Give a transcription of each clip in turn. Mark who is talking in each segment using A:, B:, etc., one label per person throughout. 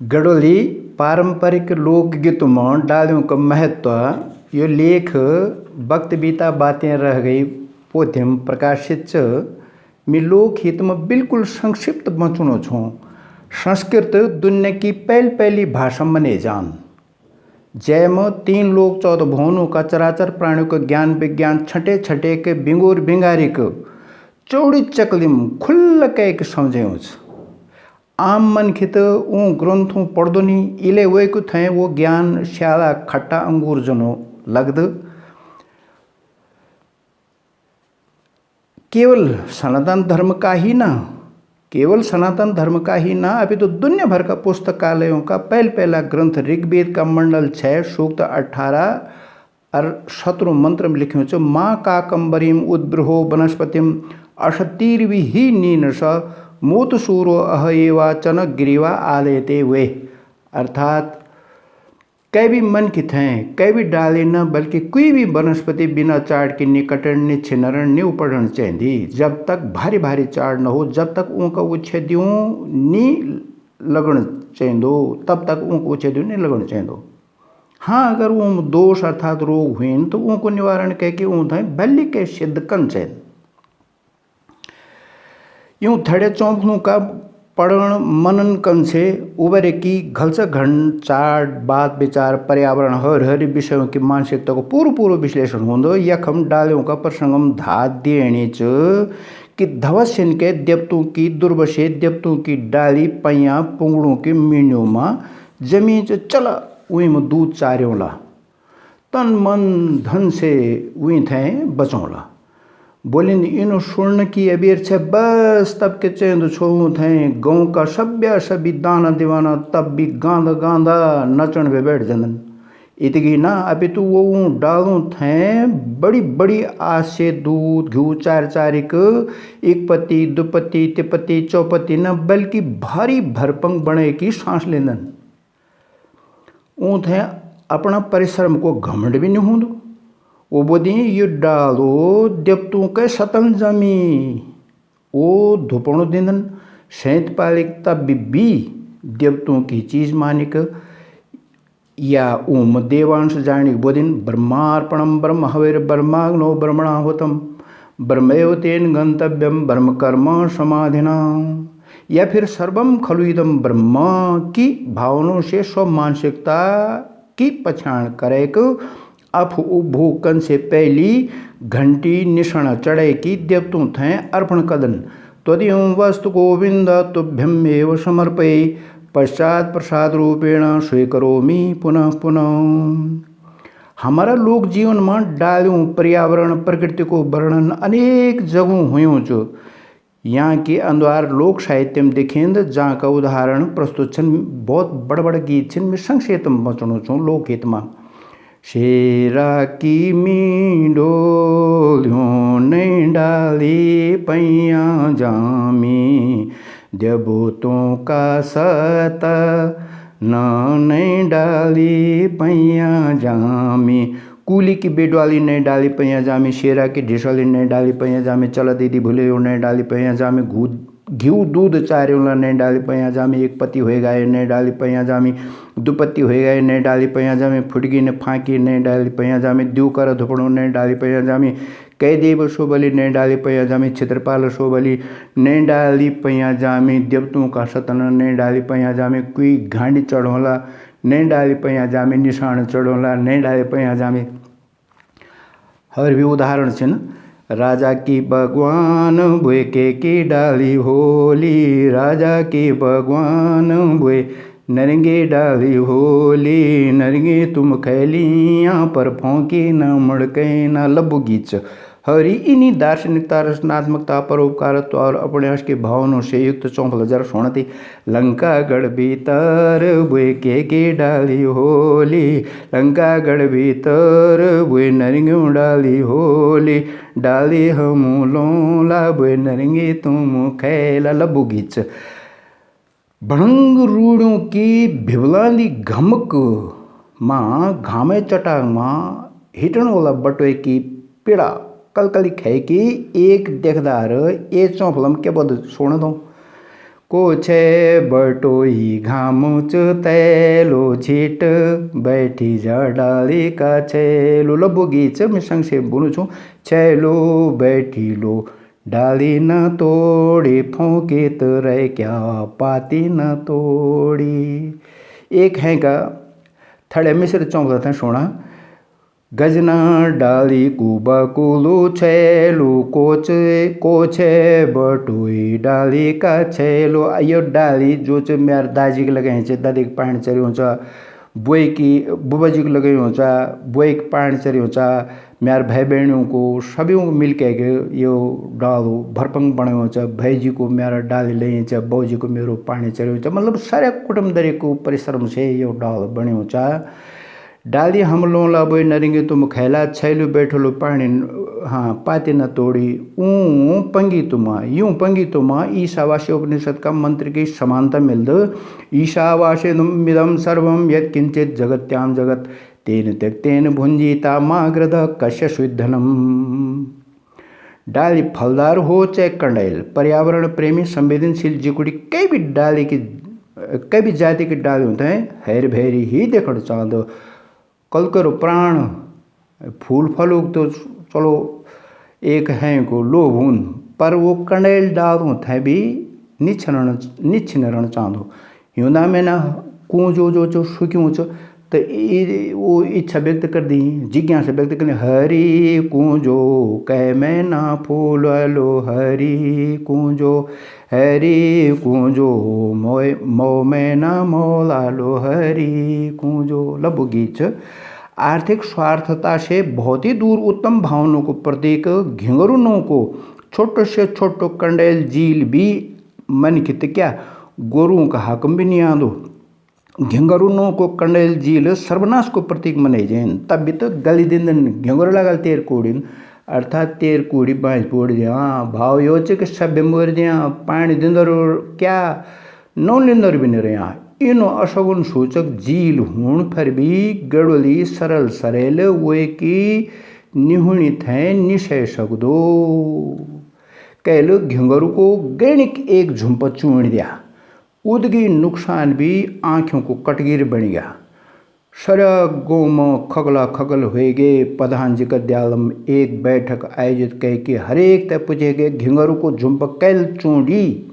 A: गढ़ोली पारंपरिक लोकगीत में डालियों का महत्व। यो लेख वक्त बीता बातें रह गई पोथी में प्रकाशित च। मैं लोकहित में बिल्कुल संक्षिप्त बचुनो छूँ। संस्कृत दुनिया की पहली भाषा मने जान, जैम 3 लोक 14 भुवनों का चराचर प्राणियों का ज्ञान विज्ञान छटे छटे के बिंगोर बिंगारी के चौड़ी चकलिम खुल्ल के समझे। आम मन खित ऊ ग्रंथों पढ़दो नहीं इले वे को थे वो ज्ञान श्याला खट्टा अंगूर जनो लगद। केवल सनातन धर्म का ही ना, केवल सनातन धर्म का ही ना, अभी तो दुनिया भर का पुस्तकालयों का पहला ग्रंथ ऋग्वेद का मंडल 6 सूक्त 18 और 17 मंत्र में लिखे हो। माँ काकम्बरीम उद्ब्रहो वनस्पतिम अशतीर्वि ही नीनस मूत सूरो अहएवा चनक गिरीवा आलयते वे। अर्थात कई भी मन की थे कई भी डाले न, बल्कि कोई भी वनस्पति बिना चाड़ के निकटन नि छिनरण नि उपड़न चाहिए। जब तक भारी भारी चाड़ न हो, जब तक उनका उच्छेद्यों नि लगन चाहिए, तब तक उनको उच्छेद्यों नि लगन चाहिए। हाँ, अगर वो दोष अर्थात रोग हुए तो उनको निवारण कह के उन्हें बल्ली के सिद्ध कन चाहिए। यूँ थड़े चौंकनों का पढ़न मनन कन से उबरे की घलच घन चाड़ बात विचार पर्यावरण हर विषयों की मानसिकता को पूर्व विश्लेषण होंदो। यखम डालियों का प्रसंगम धा देने च कि धवस्यन के देवतों की दुर्वशे देवतों की डाली पैया पुंगड़ों की मीणियों में जमीन च चला उई में दूध चार्योला तन मन धन से उई थे बचौला। बोलिन इन स्वर्ण की अबीर छे बस तब के चेंद छो थे गाँव का सभ्य सभी दाना दीवाना तब भी गांधा गांधा नचन पे बैठ जनन। इतगी ना अभी तो वो डालों थे बड़ी बड़ी आस से दूध घू चार चारिक 1 पत्ती 2 पत्ती 3 पत्ती 4 पत्ती न, बल्कि भारी भरपंग बने की सांस लेनन। ऊ थे अपना परिश्रम को घमंड भी नहीं होंदो। वो बोदी ये डालो देवतों के सतन जमी ओ धुपणो दिनन सैत पालिक तब भी देवतों की चीज मानिक या ओम देवांश जानिक बोदिन ब्रह्मार्पणम ब्रह्म हविर ब्रह्माग्नो ब्रह्मणा होतम ब्रह्मेव तेन गंतव्यम ब्रह्म कर्म समाधिना। या फिर सर्वम खलु इदम ब्रह्म की भावनों से स्व मानसिकता की पहचान करे को अफ उपभोकन से पहली घंटी निशाना चढ़े की देवतों थे अर्पण कदन। त्वदीयं वस्तु गोविंद तुभ्यम एव समर्पये पश्चात प्रसाद रूपेण स्वीकरोमि पुनः पुनः। हमारा लोक जीवन में डालियों पर्यावरण प्रकृति को वर्णन अनेक जगहों हुयों जो यहाँ के अंदर लोक साहित्य में दिखेंद, जहाँ का उदाहरण प्रस्तुत छन बहुत बड़ गीत छन। मैं संक्षेप में बचनो छूँ लोकहित में। शेरा की मीडो नहीं डाली पैया जामी देवतों का सत नहीं डाली पैया जामी। कूली की बेडवाली नहीं डाली पैया जामी, शेरा की ढिसवाली नहीं डाली पैया जामी, चला दीदी भूले नहीं डाली पैया जामी, घी दूध चार्योला नहीं डाली पैया जामी, 1 पत्ती हो गए नहीं डाली पैया जामी, 2 पत्ती हो गए नहीं डाली पैया जामी, फुटगी ने फाँकी नहीं डाली पैया जामी, द्यू कर धुपड़ों नहीं डाली पैया जामी, कई देव शोभली नहीं डाली पैया जामी, क्षेत्रपाल शोभली नहीं डाली पैया जामी, देवतों का सतन नहीं डाली पैया जामी, कोई घांडी चढ़ोला नहीं डाली पैया जामी, निशान चढ़ोला नहीं डाली पैया जामी। हर भी उदाहरण छे न। राजा की भगवान बुए के डाली होली, राजा की भगवान बुए नरंगे डाली होली, नरंगे तुम खैलियाँ पर फोंकी न मड़के न। लब्बू गीत हरी इन्हीं दार्शनिकता रचनात्मकता परोपकारत्व और अपने हर्ष के भावनों से युक्त 4,000 सोनती। लंकागढ़ भीतर बुए के डाली होली, लंकागढ़ भीतर बुए नरिंगों डाली होली, डाली हम लोला बुए नरिंगे तुम खैला। लब्बू गीत भड़ंग रूड़ों की भिवलाली घमक माँ घामे चटांग माँ हिटन वाला बटोए की पीड़ा कलकली खे की एक देखदार ए चौफलम के बद सोण दो। कोछे बटोई घामुच तैलो झिट बैठी जा डाली का छेलो। लब्बो गीत छ, मैं सँगसे बोलूँ छु। छेलो बैठिलो डाली न तोड़ी, फोंके तरै क्या पाती न तोड़ी। एक है का थड़े मिश्र चौंक था सोना। गजना डाली कुबकुलु छेलो कोछे बटुई डाली का छेलो। यो डाली जो चाहिँ म्यार दाजीको लगाइ चाहिँ दादीको पानी चरी हुन्छ, बुबाजीको लगाइ हुन्छ, बुवाईको पानी चरी हुन्छ, म्यार भाइ बहिनीको सबैको मिलके यो डालो भरपङ बनाइ हुन्छ। भाइजीको म्यार डाली ल्याइन्छ, बाउजीको मेरो पानी चरी हुन्छ। मतलब सारा कुटुम्बदरीको परिश्रम से यो डालो बनि हुन्छ। डाली हम लौला बोई नरेंगे तुम खैला, छैलु बैठलो पानी हाँ पाते न तोड़ी। ऊँ पंगी तुमा यूँ पंगी तुमा। ईशावास्य उपनिषद का मंत्र की समानता मिलद। ईशावास्य मिदम सर्वम यत्किंचित जगत्याम जगत, तेन त्यक्तेन भुंजीता माग्रद कश्य शुद्धनम। डाली फलदार हो चाहे कंडेल, पर्यावरण प्रेमी संवेदनशील जिकुड़ी कई भी जाति की डाली होते हैं, हैर भैरी ही देखण चाहदो। कल करो प्राण फूल फलूक तो चलो एक हैं को लोभ हुन, पर वो कंडेल डालू थे भी निच्छिनरण चाहदो। हिउँदा में ना कुँजो जो सुक्यूँ छ, तो वो इच्छा व्यक्त कर दी, जिज्ञासा व्यक्त कर दी। हरी कुँजो कै में ना फूल लो, हरी कुँजो मो में ना मौला लो, हरी कुँजो। लबो गीत छ। आर्थिक स्वार्थता से बहुत ही दूर उत्तम भावनाओं को प्रतीक घिंगरुनों को छोटो से छोटो कंडेल झील भी मन कित क्या गोरुओं का हाकम भी नहीं आदो। घिंगरुनों को कंडेल झील सर्वनाश को प्रतीक मनाई जाए। तब भी तो गली दिन घिंगर लगल तेर कोड़ीन, अर्थात तेर कोड़ी बाँझ पोड़ दिया भाव यो च कि सभ्य मोर दिया पानी दिंदर क्या नौ लिंदर भी नहीं रहा। इनो अशगुन सूचक झील हुण पर भी गड़ोली सरल सरेल वे की निहुणी थे निशय सकदो। कहलो घिंगरू को गणिक एक झुंप चूण दिया, उदगी नुकसान भी आँखों को कटगिर बन गया। सरग गोम खगला खगल हुए गए। प्रधान जी का दयालम एक बैठक आयोजित कह के हरेक तय पूछे गए घिंगरू को झुंप कैल चूंडी।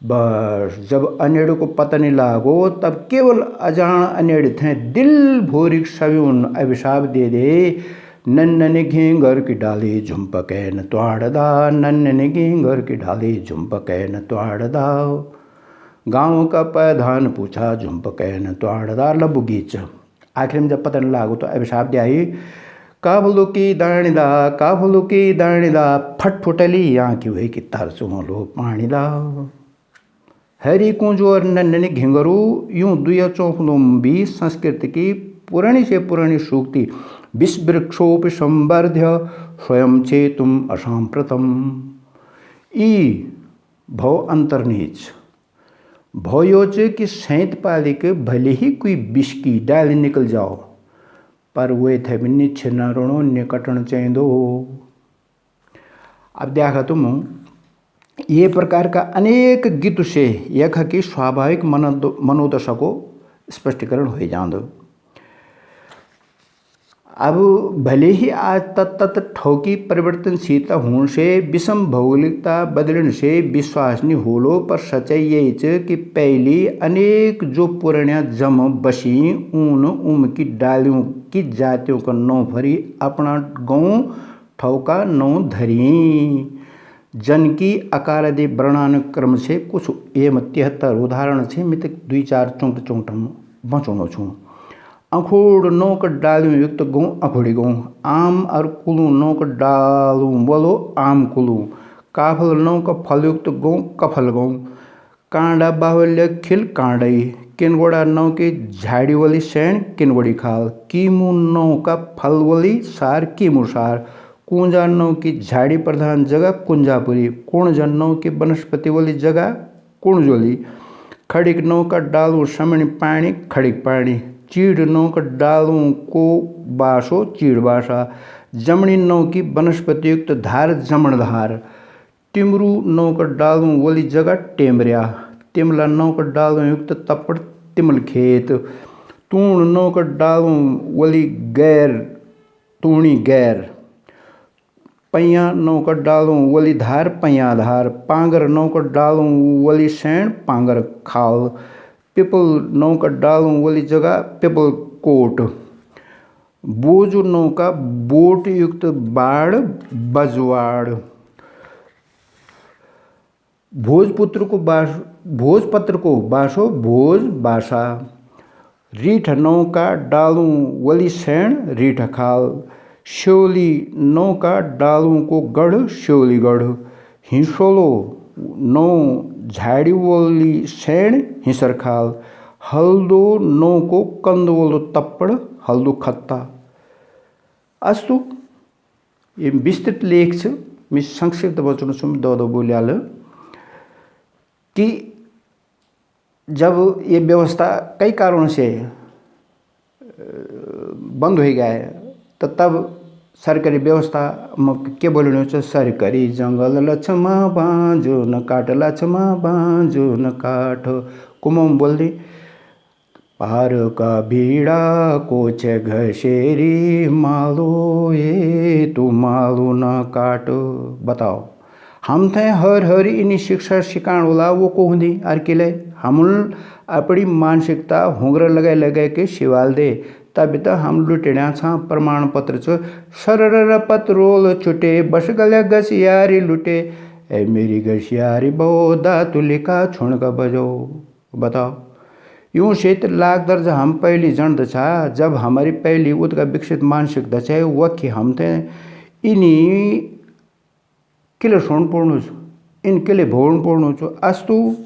A: बस जब अनेड़ को पता नहीं लागो तब केवल अजान अनेड़ थे दिल भोरिक सव्यून अभिशाप दे दे। नन्नन घिंगर की डाली झुंपके न त्वाड़दा, नन्नन घिंगर की डाली झुंपके न त्वाड़दा। गाँव का प्रधान पूछा झुंपके न त्वाड़दा। लबु गीच आखिर में जब पता नहीं लागो तो अभिशाप दे आई। काबुलू की दाणीदा फटफुटली आँखी हुई कि तरसो लो पानी दा। हरी कुंजो और नन्नन घिंगरू यूं दुया चौफलों भी संस्कृत की पुरानी से पुरानी सूक्ति विश्ववृक्षोपि संवर्ध्य स्वयं चेतुम असाम्प्रतम। ई भव अंतर्नीच भयोच कि सैंत पालिक भले ही कोई विष की डाली निकल जाओ, पर वे थे भी निच्छिन्न रणों निकटन चेंदो। अब देखा तुम ये प्रकार का अनेक गीत से यख की स्वाभाविक मनोदशा को स्पष्टीकरण हो जांदो। अब भले ही आज तत्त ठोकी परिवर्तनशीलता होने से विषम भौगोलिकता बदलने से विश्वास नहीं होलो, पर सच्चाई यही है कि पहली अनेक जो पुरानिया जम बसी ऊन उम की डालियों की जातियों का नौ भरी अपना गाँव ठौका नौ धरी। जन की अकारादि वर्णानुक्रम से कुछ एम 73 उदाहरण से मैं तक 2-4 चौंट बचौनो छूँ। अखोड़ नौक डालियों युक्त गौ अखोड़ी गौ, आम और कुलू नौक डालू बोलो आम कुलू, काफल नौक फलयुक्त गौ कफल गौ, कांडा बाहुल्य खिल कांडई, किनगोड़ा नौ की झाड़ी वाली सैन किनगोड़ी खाल, कीमू नौ का फल वाली सार कीमू सार, कुंजा नौ की झाड़ी प्रधान जगह कुंजापुरी, कुणजन नौ की वनस्पति वाली जगह कुणजोली, खड़िक नौ का डालू समण पानी खड़िक पानी, चीड़ नौ का डालू को बासो चीड़ बासा, जमणी नौ की वनस्पति युक्त धार जमण धार, तिमरू नौका डालूं वाली जगह टेमरिया, तिमला नौका डालूं युक्त तपड़ तिमल खेत, तूण नौका डालूं वाली गैर तूणी गैर, पैया नौका डालूं वाली धार पैया धार, पांगर नौका डालूं वाली सैण पांगर खाल, पिपल नौका डालूं वाली जगह पिपल कोट, बोझ नौका बोट युक्त बाड़ बजवाड़, भोजपत्र को बासो भोज बासा, रीठ नौका डालूं वली सैण रीठ खाल, श्योली नौका डालूं को गढ़ श्योली गढ़, हिंसोलो नौ झाड़ी वली सैण हिंसर खाल, हल्दो नौ को कंद वलो तप्पड़ हल्दो खत्ता। अस्तु ये विस्तृत लेख छ, मैं संक्षिप्त वचन छुम दो बोल्याल कि जब ये व्यवस्था कई कारणों से बंद हो गया है तो तब सरकारी व्यवस्था के बोलने छ, सरकारी जंगल लछमा बाँझो न काट लछमा बाँझो न काट, कुमम बोल्ने पार का भीड़ा कोच घसेरी मालो ये तू मालो न काटो। बताओ हम थे हर इन्हीं शिक्षा सिकाण वाला वो को हुंदी अर्किले हम अपनी मानसिकता होंगर लगाए के शिवाल दे, तब तो हम लुटेड़ा छा प्रमाण पत्र छ, सरर पत्रोल छुटे बस गल्या गसियारी लुटे, ए मेरी गसियारी बोदा तुलिका छुण का बजो। बताओ यूं क्षेत्र लाख दर्जा हम पहली जन छा, जब हमारी पहली उतका विकसित मानसिकता है वह हम थे इन्हीं किले सोण पड़नु छ, इन किले भोण पड़नु छ। अस्तु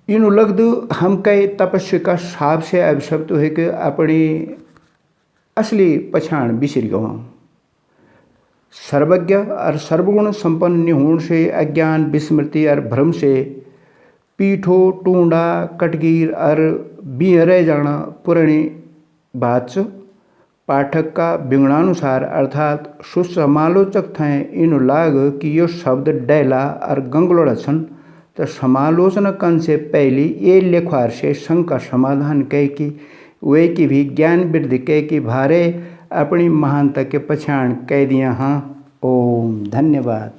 A: इन लगद हम कई तपस्या का साब से अभिशप्त है कि अपनी असली पछाण बिसर गवा, सर्वज्ञ और सर्वगुण संपन्न होने से अज्ञान विस्मृति और भ्रम से पीठो टूंडा कटगीर और बिहरे जाना पुरानी बात छ। पाठक का विगणानुसार अर्थात सुसमालोचक थे इन लाग कि यो शब्द डैला और गंगलोड़ा छन, तो समालोचना कन से पहली ये लेखवार से शंका समाधान कह कि वे की भी ज्ञान वृद्धि कह कि भारे अपनी महानता के पछाण कह दिया। हाँ, ओम धन्यवाद।